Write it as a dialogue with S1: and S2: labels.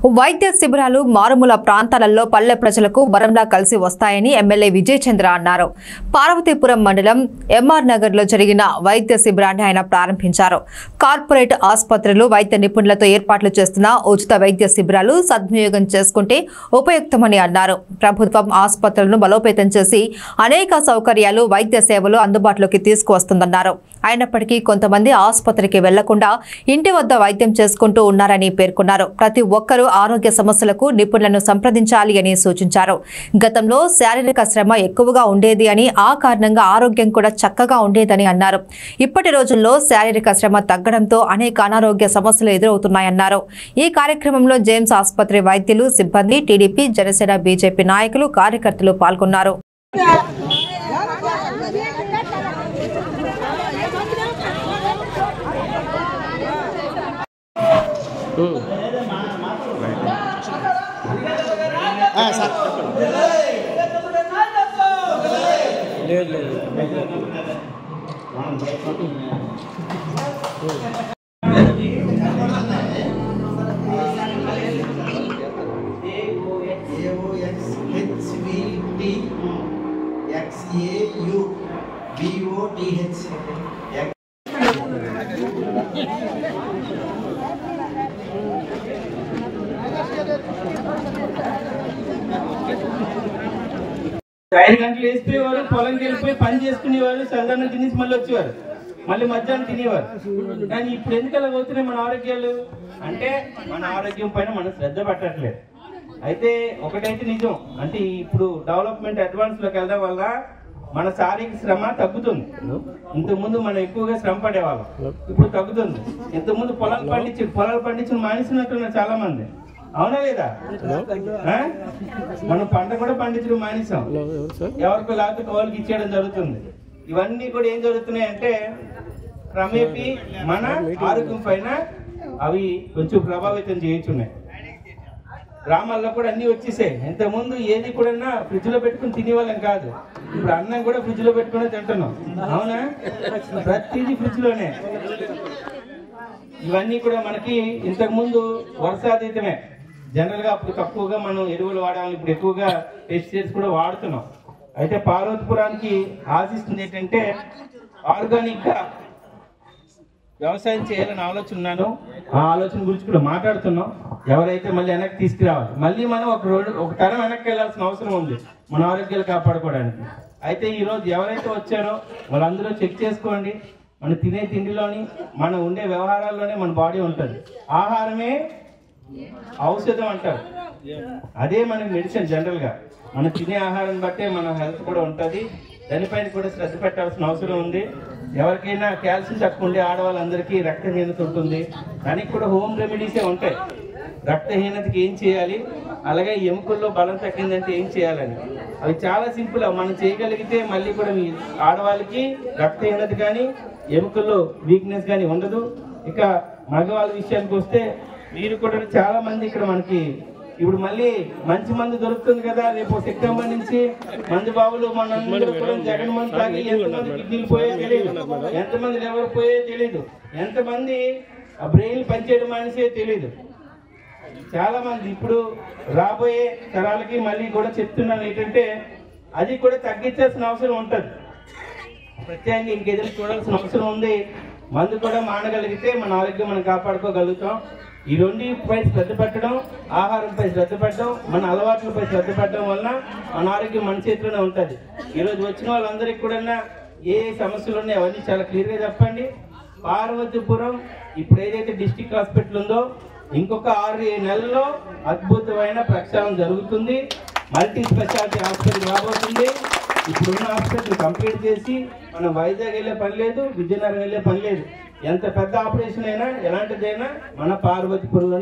S1: వైద్య శిబిరాలు మారుమూల ప్రాంతాలలో పల్లె ప్రజలకు వరంలా కలిసి వస్తాయని ఎమ్మెల్యే విజయ్ చంద్ర అన్నారు. పార్వతీపురం మండలం ఎంఆర్ నగర్ లో జరిగిన వైద్య శిబిరాన్ని ఆయన ప్రారంభించారు. కార్పొరేట్ ఆసుపత్రులు వైద్య నిపుణులతో ఏర్పాట్లు చేస్తున్న ఉచిత వైద్య శిబిరాలు సద్వినియోగం చేసుకుంటే ఉపయుక్తమని అన్నారు. ప్రభుత్వం ఆసుపత్రులను బలోపేతం చేసి అనేక సౌకర్యాలు వైద్య సేవలు అందుబాటులోకి తీసుకువస్తుందన్నారు. అయినప్పటికీ కొంతమంది ఆసుపత్రికి వెళ్లకుండా ఇంటి వద్ద వైద్యం చేసుకుంటూ ఉన్నారని పేర్కొన్నారు. ప్రతి ఒక్కరూ ఆరోగ్య సమస్యలకు నిపుణులను సంప్రదించాలి అని సూచించారు. గతంలో శారీరక శ్రమ ఎక్కువగా ఉండేది అని, ఆ కారణంగా ఆరోగ్యం కూడా చక్కగా ఉండేదని అన్నారు. ఇప్పటి రోజుల్లో శారీరక శ్రమ తగ్గడంతో అనేక అనారోగ్య సమస్యలు ఎదురవుతున్నాయన్నారు. ఈ కార్యక్రమంలో జేమ్స్ ఆసుపత్రి వైద్యులు, సిబ్బంది, టీడీపీ, జనసేన, బీజేపీ నాయకులు, కార్యకర్తలు పాల్గొన్నారు.
S2: ఐదు గంటలు వేసిపోయేవారు, పొలంకి వెళ్ళిపోయి పని చేసుకునేవారు, చల్లదనం తినేసి మళ్ళీ వచ్చేవారు, మళ్ళీ మధ్యాహ్నం తినేవారు. కానీ ఇప్పుడు ఎందుకలా పోతున్నాయి మన ఆరోగ్యాలు అంటే మన ఆరోగ్యం పైన మనం శ్రద్ధ పెట్టట్లేదు. అయితే ఒకటైతే నిజం, అంటే ఇప్పుడు డెవలప్మెంట్ అడ్వాన్స్ లోకి వెళ్ళడం వల్ల మన శారీరక శ్రమ తగ్గుతుంది. ఇంతకుముందు మనం ఎక్కువగా శ్రమ పడేవాళ్ళం, ఇప్పుడు తగ్గుతుంది. ఇంతకుముందు పొలాలు పండించిన మానేసినట్టున్నారు చాలా మంది, అవునా లేదా? మనం పంట కూడా పండించడం మానేసాం, ఎవరికి లేకపోతే కౌలుకి ఇచ్చేయడం జరుగుతుంది. ఇవన్నీ కూడా ఏం జరుగుతున్నాయి అంటే క్రమేపీ మన ఆరోగ్యం పైన అవి కొంచెం ప్రభావితం చేయించున్నాయి. గ్రామాల్లో కూడా అన్ని వచ్చేసాయి. ఇంతకుముందు ఏది కూడా ఫ్రిడ్జ్ లో పెట్టుకుని తినేవాళ్ళం కాదు, ఇప్పుడు అన్నం కూడా ఫ్రిడ్జ్ లో పెట్టుకుని తింటున్నాం, అవునా? ప్రతిదీ ఫ్రిడ్జ్ లోనే. ఇవన్నీ కూడా మనకి ఇంతకు ముందు వర్షాతీతమే. జనరల్ గా అప్పుడు తక్కువగా మనం ఎరువులు వాడాలి, ఇప్పుడు ఎక్కువగా పెస్టిసైడ్స్ కూడా వాడుతున్నాం. అయితే పార్వతీపురానికి ఆశిస్తుంది ఏంటంటే ఆర్గానిక్ గా వ్యవసాయం చేయాలని ఆలోచన ఉన్నాను. ఆ ఆలోచన గురించి కూడా మాట్లాడుతున్నాం. ఎవరైతే మళ్ళీ వెనక్కి తీసుకురావాలి, మళ్ళీ మనం ఒక తరం వెనక్కి వెళ్ళాల్సిన అవసరం ఉంది మన ఆరోగ్యాలు కాపాడుకోవడానికి. అయితే ఈరోజు ఎవరైతే వచ్చారో వాళ్ళందరూ చెక్ చేసుకోండి. మనం తినే తిండిలోని, మనం ఉండే వ్యవహారాల్లోనే మన బాడీ ఉంటుంది. ఆహారమే ఔషధం అంటారు, అదే మనకి మెడిసిన్. జనరల్ గా మనం తినే ఆహారం బట్టే మన హెల్త్ కూడా ఉంటుంది. దానిపైన కూడా శ్రద్ధ పెట్టాల్సిన అవసరం ఉంది. ఎవరికైనా కాల్షియం తక్కువ ఉండే ఆడవాళ్ళందరికీ రక్తహీనత ఉంటుంది, దానికి కూడా హోమ్ రెమెడీసే ఉంటాయి. రక్తహీనతకి ఏం చేయాలి, అలాగే ఎముకల్లో బలం తగ్గిందంటే ఏం చేయాలని, అవి చాలా సింపుల్. మనం చేయగలిగితే మళ్ళీ కూడా మీ ఆడవాళ్ళకి రక్తహీనత కానీ ఎముకల్లో వీక్నెస్ కానీ ఉండదు. ఇక మగవాళ్ళ విషయానికి వస్తే మీరు కూడా చాలా మంది ఇక్కడ మనకి ఇప్పుడు మళ్ళీ మంచి మందు దొరుకుతుంది కదా, రేపు సెప్టెంబర్ నుంచి మందు బాబులు మనందరూ కూడా జగన్ మందు తాగి ఎంతమంది కిడ్నీలు పోయే తెలియదు, ఎంతమంది లివర్ పోయే తెలియదు, ఎంతమంది బ్రెయిన్ పనిచేయడం అనేసి తెలియదు. చాలా మంది ఇప్పుడు రాబోయే తరాలకి మళ్ళీ కూడా చెప్తున్నాను ఏంటంటే అది కూడా తగ్గించాల్సిన అవసరం ఉంటుంది. ప్రత్యేకంగా ఇంకెదురు చూడాల్సిన అవసరం ఉంది. మందు కూడా మానగలిగితే మన ఆరోగ్యం మనం కాపాడుకోగలుగుతాం. ఈ రెండింటిపై శ్రద్ధ పెట్టడం, ఆహారంపై శ్రద్ధ పెట్టడం, మన అలవాట్లపై శ్రద్ధ పెట్టడం వలన మన ఆరోగ్యం మన చేతిలోనే ఉంటుంది. ఈరోజు వచ్చిన వాళ్ళందరికీ కూడా ఏ సమస్యలు ఉన్నాయో అవన్నీ చాలా క్లియర్గా చెప్పండి. పార్వతీపురం ఇప్పుడు ఏదైతే డిస్ట్రిక్ట్ హాస్పిటల్ ఉందో ఇంకొక 6-7 నెలల్లో అద్భుతమైన ప్రక్షాళన జరుగుతుంది. మల్టీ స్పెషాలిటీ హాస్పిటల్ రాబోతుంది. ఇప్పుడున్న హాస్పిటల్ కంప్లీట్ చేసి మనం వైజాగ్ వెళ్ళే పని లేదు, విజయనగరం వెళ్ళే పని లేదు. ఎంత పెద్ద ఆపరేషన్ అయినా ఎలాంటిదైనా మన పార్వతీపురంలోనే